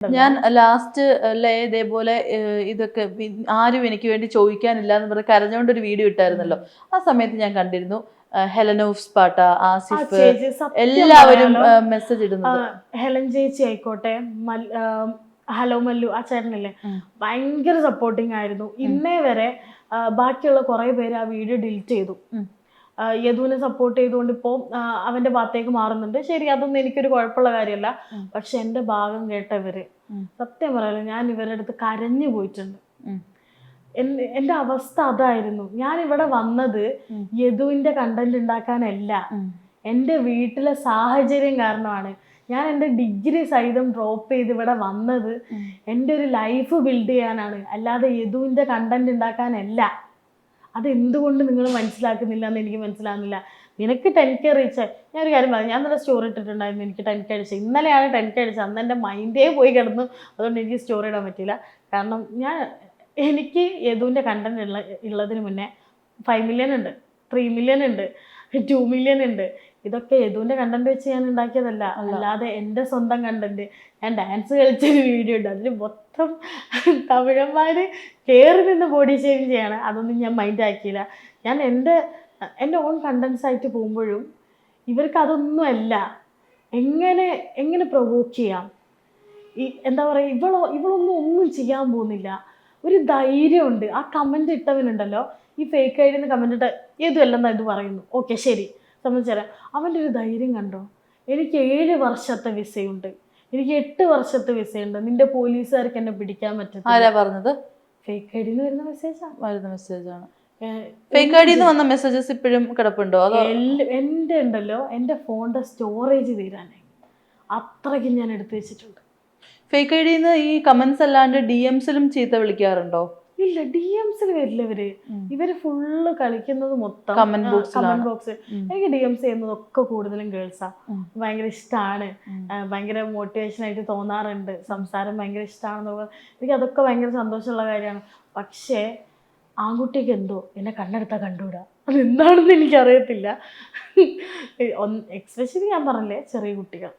ഞാൻ ലാസ്റ്റ് അല്ലേ ഇതേപോലെ ഇതൊക്കെ ആരും എനിക്ക് വേണ്ടി ചോദിക്കാനില്ല എന്ന് പറഞ്ഞ് കരഞ്ഞോണ്ട് ഒരു വീഡിയോ ഇട്ടായിരുന്നല്ലോ. ആ സമയത്ത് ഞാൻ കണ്ടിരുന്നു ഹെലനൂഫ് സ്പാട്ട, ആസിഫ് എല്ലാവരും മെസ്സേജ് ഇടുന്നത്. ഹെലൻ ചേച്ചി ആയിക്കോട്ടെ, ഹലോ മല്ലു ആ ചേട്ടനില്ലേ, ഭയങ്കര സപ്പോർട്ടിങ് ആയിരുന്നു. ഇന്നേ വരെ ബാക്കിയുള്ള കുറെ പേര് ആ വീഡിയോ ഡിലീറ്റ് ചെയ്തു. യദുവിനെ സപ്പോർട്ട് ചെയ്തുകൊണ്ട് ഇപ്പോൾ അവന്റെ ഭാഗത്തേക്ക് മാറുന്നുണ്ട്. ശരി, അതൊന്നും എനിക്കൊരു കുഴപ്പമുള്ള കാര്യമല്ല. പക്ഷെ എന്റെ ഭാഗം കേട്ടവര്, സത്യം പറയാലോ, ഞാൻ ഇവരുടെ അടുത്ത് കരഞ്ഞു പോയിട്ടുണ്ട്. എന്റെ അവസ്ഥ അതായിരുന്നു. ഞാൻ ഇവിടെ വന്നത് യദുവിന്റെ കണ്ടന്റ് ഉണ്ടാക്കാനല്ല, എൻ്റെ വീട്ടിലെ സാഹചര്യം കാരണമാണ്. ഞാൻ എൻ്റെ ഡിഗ്രി സഹിതം ഡ്രോപ്പ് ചെയ്ത് ഇവിടെ വന്നത് എൻ്റെ ഒരു ലൈഫ് ബിൽഡ് ചെയ്യാനാണ്, അല്ലാതെ യദുവിന്റെ കണ്ടന്റ് ഉണ്ടാക്കാനല്ല. അതെന്തുകൊണ്ട് നിങ്ങൾ മനസ്സിലാക്കുന്നില്ല എന്ന് എനിക്ക് മനസ്സിലാകുന്നില്ല. നിനക്ക് 10K റീച്ച്, ഞാനൊരു കാര്യം പറയാം, ഞാൻ നല്ല സ്റ്റോറി ഇട്ടിട്ടുണ്ടായിരുന്നു എനിക്ക് 10K അടിച്ചത്. ഇന്നലെയാണ് 10K അടിച്ചത്. അന്ന് എൻ്റെ മൈൻഡേ പോയി കിടന്നു. അതുകൊണ്ട് എനിക്ക് സ്റ്റോറി ഇടാൻ പറ്റില്ല. കാരണം എനിക്ക് യദുവിൻ്റെ കണ്ടന്റ് ഉള്ളതിന് മുന്നേ 5 മില്യൺ ഉണ്ട്, 3 മില്യൺ ഉണ്ട്, 2 മില്യൺ ഉണ്ട്. ഇതൊക്കെ യദുവിൻ്റെ കണ്ടന്റ് വെച്ച് ഞാൻ ഉണ്ടാക്കിയതല്ല. അല്ലാതെ എൻ്റെ സ്വന്തം കണ്ടന്റ്, ഞാൻ ഡാൻസ് കളിച്ചൊരു വീഡിയോ ഉണ്ട്, അതിൽ മൊത്തം തമിഴന്മാർ കയറി നിന്ന് ബോഡി ഷേവിങ് ചെയ്യാണ്. അതൊന്നും ഞാൻ മൈൻഡ് ആക്കിയില്ല. ഞാൻ എൻ്റെ ഓൺ കണ്ടൻസ് ആയിട്ട് പോകുമ്പോഴും ഇവർക്ക് അതൊന്നും അല്ല. എങ്ങനെ പ്രൊവോക്ക് ചെയ്യാം, എന്താ പറയുക, ഇവളൊന്നും ചെയ്യാൻ പോകുന്നില്ല. ഒരു ധൈര്യമുണ്ട്. ആ കമൻറ്റ് ഇട്ടവനുണ്ടല്ലോ, ഈ ഫേക്ക് ഐഡിന്ന് കമൻറ്റ് ഇട്ട ഏതുമല്ലെന്നാ ഇത് പറയുന്നു. ഓക്കെ ശരി, സംബന്ധിച്ചുതരാം. അവൻ്റെ ഒരു ധൈര്യം കണ്ടോ. എനിക്ക് 7 വർഷത്തെ വിസയുണ്ട്, എനിക്ക് 8 വർഷത്തെ വിസയുണ്ട്, നിന്റെ പോലീസുകാർക്ക് എന്നെ പിടിക്കാൻ പറ്റും. ആരാ പറഞ്ഞത്? ഫേക്ക് ഐഡിന്ന് വരുന്ന മെസ്സേജാണ്. ഫേക്ക് ഐഡിന്ന് വന്ന മെസ്സേജസ് ഇപ്പോഴും കിടപ്പുണ്ടോ? എൻ്റെ ഉണ്ടല്ലോ, എൻ്റെ ഫോണിൻ്റെ സ്റ്റോറേജ് തീരാനായി, അത്രയ്ക്കും ഞാൻ എടുത്തു വെച്ചിട്ടുണ്ട്. ഫേക്ക് ഐഡിന്ന് ഈ കമന്റ്സ് അല്ലാണ്ട് DMസിലും ചീത്ത വിളിക്കാറുണ്ടോ? ഇല്ല, DMസിൽ വരില്ല. ഇവര് ഫുള്ള് കളിക്കുന്നത് മൊത്തം കമന്റ് ബോക്സ്. എനിക്ക് DMs ചെയ്യുന്നതൊക്കെ കൂടുതലും ഗേൾസാ. ഭയങ്കര ഇഷ്ടമാണ്, ഭയങ്കര മോട്ടിവേഷൻ ആയിട്ട് തോന്നാറുണ്ട്, സംസാരം ഭയങ്കര ഇഷ്ടമാണെന്ന്. എനിക്ക് അതൊക്കെ ഭയങ്കര സന്തോഷമുള്ള കാര്യമാണ്. പക്ഷേ ആൺകുട്ടിക്ക് എന്തോ എന്നെ കണ്ണെടുത്താൽ കണ്ടുകൂടാ, അതെന്താണെന്ന് എനിക്കറിയത്തില്ല. എക്സ്പെഷ്യലി ഞാൻ പറഞ്ഞില്ലേ, ചെറിയ കുട്ടികൾ.